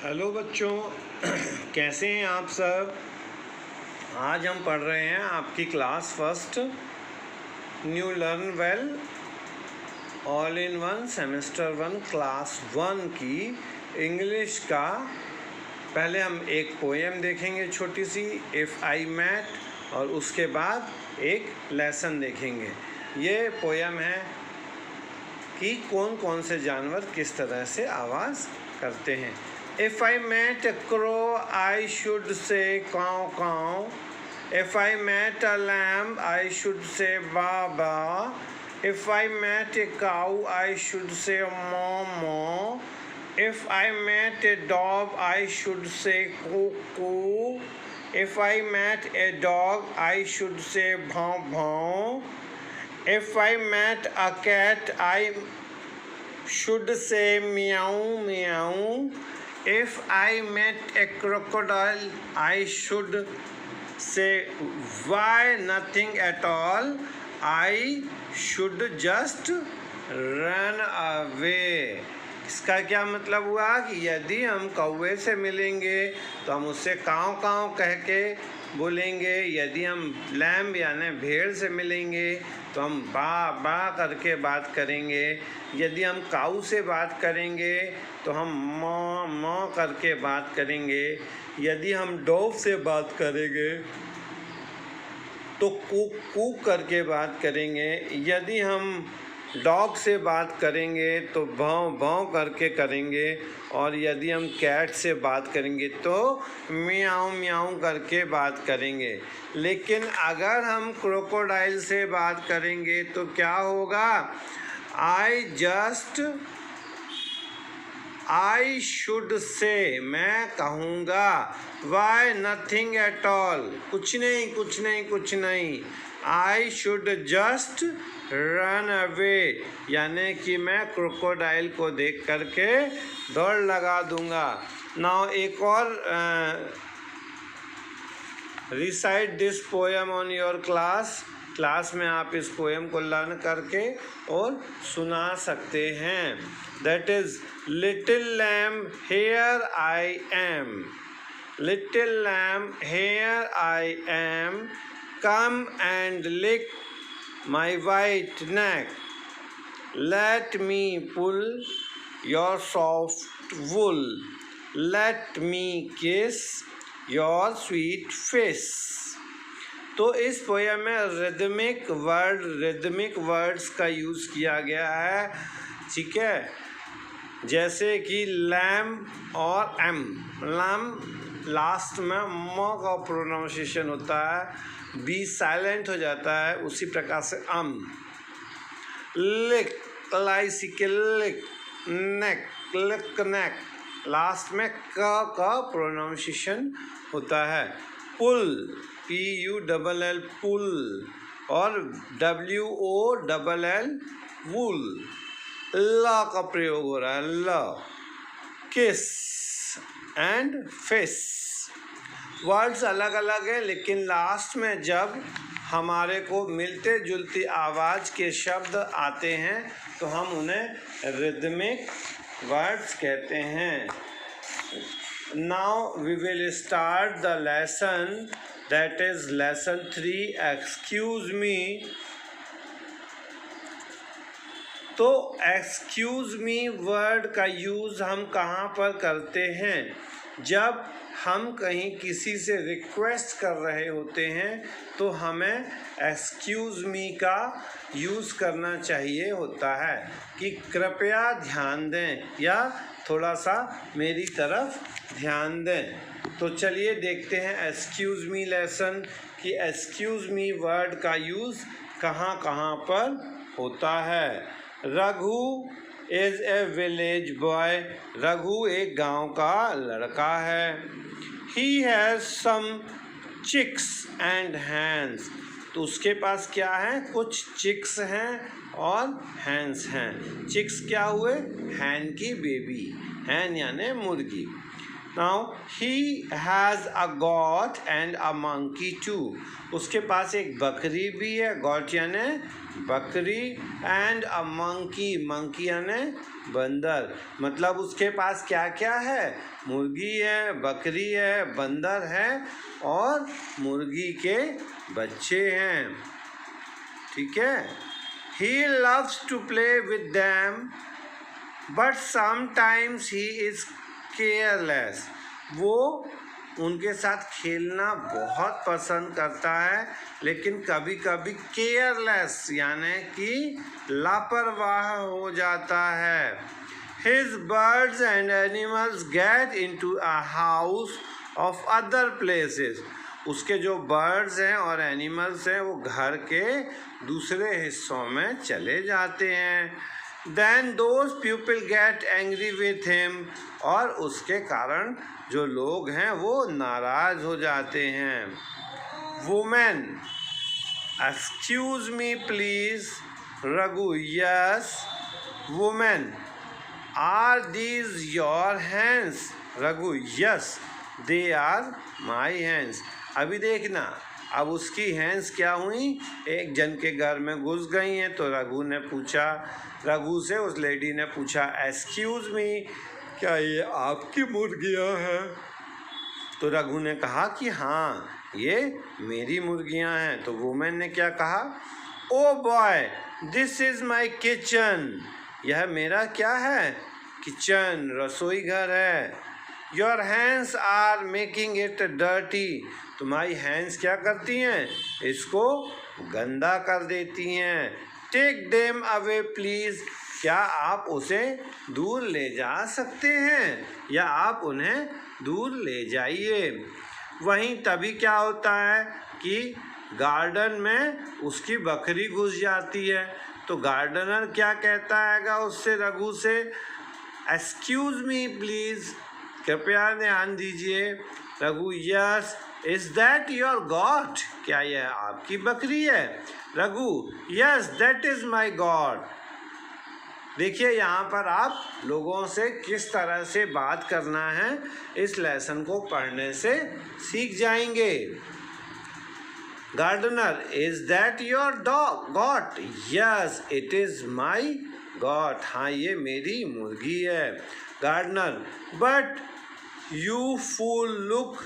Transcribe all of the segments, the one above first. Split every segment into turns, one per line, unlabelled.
Hello बच्चों, कैसे हैं आप सब। आज हम पढ़ रहे हैं आपकी class first new learn well all in one semester 1 class 1 की इंग्लिश का। पहले हम एक पोएम देखेंगे छोटी सी, इफ़ आई मैट, और उसके बाद एक लेसन देखेंगे। ये पोएम है कि कौन कौन से जानवर किस तरह से आवाज़ करते हैं। If I met a crow, I should say caw caw. If I met a lamb, I should say baa baa. If I met a cow, I should say moo moo. If I met a dog, I should say coo coo. If I met a dog, I should say bhaw bhaw. If I met a cat, I should say meow meow. If I met a crocodile, I should say why nothing at all. I should just run away. इसका क्या मतलब हुआ कि यदि हम कौवे से मिलेंगे तो हम उससे काँव काँव कह के बोलेंगे। यदि हम लैम्ब यानी भेड़ से मिलेंगे तो हम बा बा करके बात करेंगे। यदि हम काऊ से बात करेंगे तो हम मौ मौ करके बात करेंगे। यदि हम डॉग से बात करेंगे तो कूक कूक करके बात करेंगे। यदि हम डॉग से बात करेंगे तो भौं भौं करके करेंगे। और यदि हम कैट से बात करेंगे तो म्याऊं म्याऊं करके बात करेंगे। लेकिन अगर हम क्रोकोडाइल से बात करेंगे तो क्या होगा? आई शुड से, मैं कहूँगा, वाई नथिंग एट ऑल, कुछ नहीं कुछ नहीं कुछ नहीं। I should just run away, यानी कि मैं क्रोकोडाइल को देख करके दौड़ लगा दूंगा। नाउ एक और recite this poem on your class में आप इस पोएम को लर्न करके और सुना सकते हैं। That is little lamb here I am, little lamb here I am, come and lick my white neck, let me pull your soft wool, let me kiss your sweet face। तो इस poem में rhythmic words का use किया गया है, ठीक है। जैसे कि लैम्ब और एम, लैम्ब लास्ट में म का प्रोनाउंसिएशन होता है, बी साइलेंट हो जाता है, उसी प्रकार से लिक, लिक, नेक, लिक नेक, लास्ट में का प्रोनाउंसिएशन होता है। पुल, PULL पुल, और WOLL वुल, ल का प्रयोग हो रहा है, ल। किस एंड फेस, वर्ड्स अलग अलग है, लेकिन लास्ट में जब हमारे को मिलते जुलती आवाज़ के शब्द आते हैं तो हम उन्हें रिदमिक वर्ड्स कहते हैं। Now we will start the lesson, that is lesson 3, excuse me. तो एक्सक्यूज मी वर्ड का यूज़ हम कहाँ पर करते हैं? जब हम कहीं किसी से रिक्वेस्ट कर रहे होते हैं तो हमें एक्सक्यूज़ मी का यूज़ करना चाहिए होता है कि कृपया ध्यान दें या थोड़ा सा मेरी तरफ ध्यान दें। तो चलिए देखते हैं एक्सक्यूज़ मी लेसन कि एक्सक्यूज़ मी वर्ड का यूज़ कहाँ कहाँ पर होता है। Raghu is a village boy, Raghu एक गांव का लड़का है। He has some chicks and hens, तो उसके पास क्या है? कुछ चिक्स हैं और हैंस हैं। चिक्स क्या हुए? हैन की बेबी, हैन यानी मुर्गी। Now he has a goat and a monkey too, उसके पास एक बकरी भी है, गॉट यानी बकरी, एंड अ मंकी, मंकी यानी बंदर। मतलब उसके पास क्या क्या है? मुर्गी है, बकरी है, बंदर है और मुर्गी के बच्चे हैं। ठीक है। He loves to play with them, but sometimes he is careless. वो उनके साथ खेलना बहुत पसंद करता है, लेकिन कभी कभी केयरलेस यानी कि लापरवाह हो जाता है। His birds and animals get into a house of other places. उसके जो बर्ड्स हैं और एनिमल्स हैं वो घर के दूसरे हिस्सों में चले जाते हैं। Then those people get angry with him. और उसके कारण जो लोग हैं वो नाराज हो जाते हैं। Woman, excuse me please. Raghu, yes. Woman, are these your hands? Raghu, yes, they are my hands. अभी देखना, अब उसकी हैंड्स क्या हुई? एक जन के घर में घुस गई हैं। तो रघु से उस लेडी ने पूछा, एक्सक्यूज़ मी, क्या ये आपकी मुर्गियाँ हैं? तो रघु ने कहा कि हाँ, ये मेरी मुर्गियाँ हैं। तो वुमेन ने क्या कहा? Oh boy, this is my kitchen. यह मेरा क्या है? किचन, रसोई घर है। Your hands are making it dirty. तुम्हारी हैंड्स क्या करती हैं? इसको गंदा कर देती हैं। Take them away please. क्या आप उसे दूर ले जा सकते हैं या आप उन्हें दूर ले जाइए। वहीं तभी क्या होता है कि गार्डन में उसकी बकरी घुस जाती है। तो गार्डनर क्या कहता हैगा उससे, रघु से, एक्सक्यूज़ मी प्लीज़, कृपया ध्यान दीजिए। Raghu, yes, is that your got? क्या यह आपकी बकरी है? Raghu, yes, that is my God. देखिए यहाँ पर आप लोगों से किस तरह से बात करना है इस लेसन को पढ़ने से सीख जाएंगे। Gardener, is that your dog goat? Yes, it is my goat. हाँ, ये मेरी मुर्गी है। Gardener, but you fool look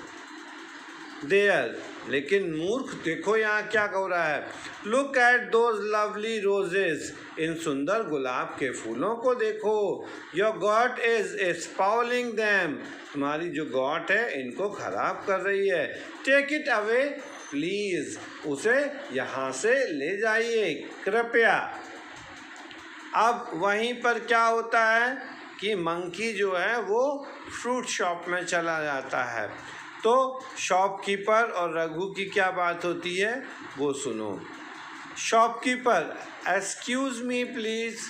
there. लेकिन मूर्ख, देखो यहाँ क्या हो रहा है। Look at those lovely roses. इन सुंदर गुलाब के फूलों को देखो। Your goat is spoiling them. तुम्हारी जो गॉट है इनको खराब कर रही है। Take it away please. उसे यहाँ से ले जाइए कृपया। अब वहीं पर क्या होता है कि मंकी जो है वो फ्रूट शॉप में चला जाता है। तो शॉपकीपर और रघु की क्या बात होती है वो सुनो। Shopkeeper, excuse me please.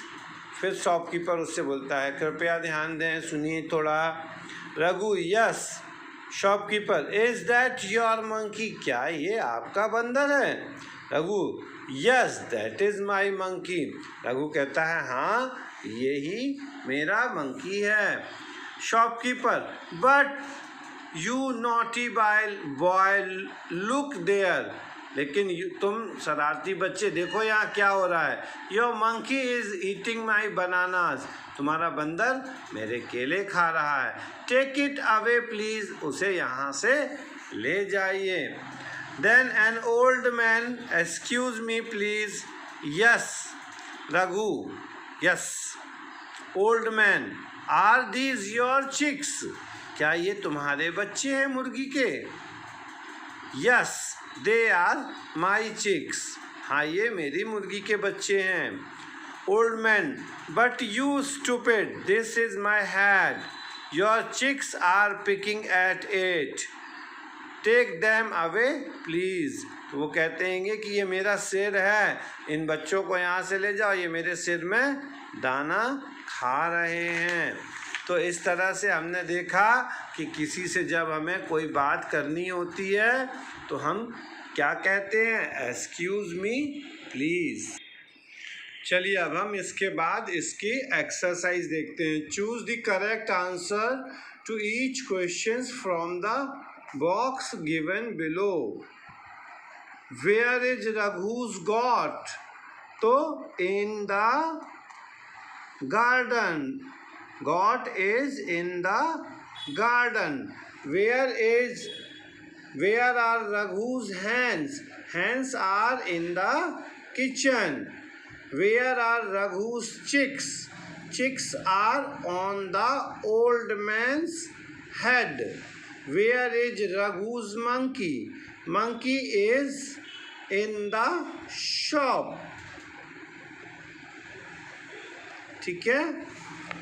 फिर शॉपकीपर उससे बोलता है, कृपया ध्यान दें, सुनिए थोड़ा। Raghu, yes. Shopkeeper, is that your monkey? क्या ये आपका बंदर है? Raghu, yes, that is my monkey. Raghu कहता है, हाँ, यही मेरा मंकी है। Shopkeeper, but you naughty boy look there. लेकिन तुम शरारती बच्चे, देखो यहाँ क्या हो रहा है। Your monkey is eating my bananas. तुम्हारा बंदर मेरे केले खा रहा है। Take it away please. उसे यहाँ से ले जाइए। Then an old man, excuse me please. Yes. Raghu, yes. Old man, are these your chicks? क्या ये तुम्हारे बच्चे हैं मुर्गी के? Yes, they are my chicks. हाँ, ये मेरी मुर्गी के बच्चे हैं। Old man, but you stupid, this is my head. Your chicks are picking at it. Take them away please. तो वो कहते हैं कि ये मेरा सिर है, इन बच्चों को यहाँ से ले जाओ, ये मेरे सिर में दाना खा रहे हैं। तो इस तरह से हमने देखा कि किसी से जब हमें कोई बात करनी होती है तो हम क्या कहते हैं, एक्सक्यूज़ मी प्लीज़। चलिए अब हम इसके बाद इसकी एक्सरसाइज देखते हैं। Choose the correct answer to each question from the box given below. Where is Raghu's goat? तो in the garden. Got is in the garden. Where are Raghu's hands? Hands are in the kitchen. Where are Raghu's chicks? Chicks are on the old man's head. Where is Raghu's monkey? Monkey is in the shop. ठीक है,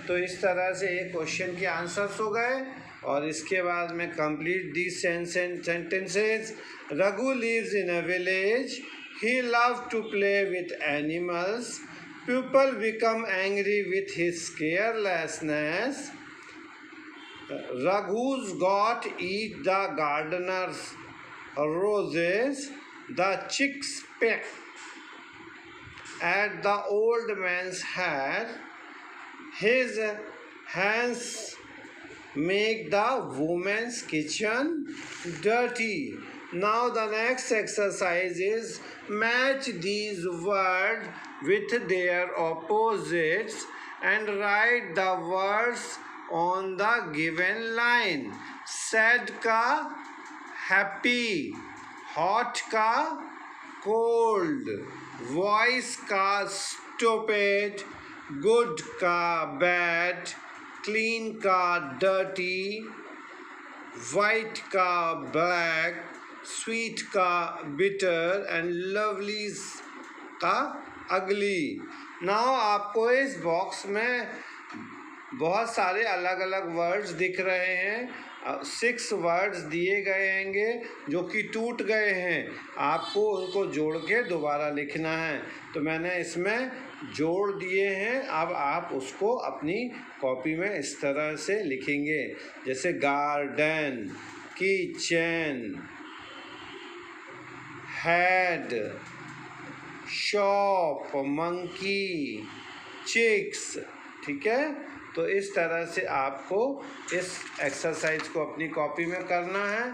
तो इस तरह से एक question के answers हो गए। और इसके बाद में complete these sentences. Raghu lives in a village, he love to play with animals, people become angry with his carelessness, Raghu's got eat the gardener's roses, the chicks peck at the old man's head, his hands make the woman's kitchen dirty. Now the next exercise is match these words with their opposites and write the words on the given line. Sad का happy, hot का cold, voice का stupid, good का bad, clean का dirty, white का black, sweet का bitter and lovely का ugly. Now आपको इस बॉक्स में बहुत सारे अलग अलग वर्ड्स दिख रहे हैं। 6 वर्ड्स दिए गए हैंगे जो कि टूट गए हैं, आपको उनको जोड़ के दोबारा लिखना है। तो मैंने इसमें जोड़ दिए हैं, अब आप उसको अपनी कॉपी में इस तरह से लिखेंगे, जैसे garden, kitchen, head, shop, monkey, chicks. ठीक है, तो इस तरह से आपको इस एक्सरसाइज को अपनी कॉपी में करना है।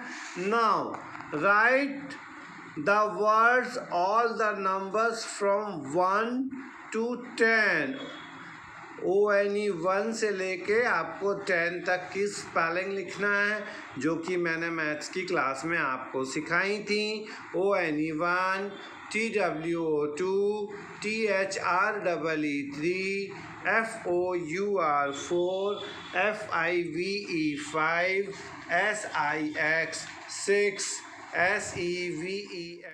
Now right the words all the numbers from 1 to 10। ONE 1 से लेके आपको 10 तक की स्पेलिंग लिखना है, जो कि मैंने मैथ्स की क्लास में आपको सिखाई थी। ONE 1, TWO2, THREE3, FOUR4, FIVE5, SIX6, SEVEN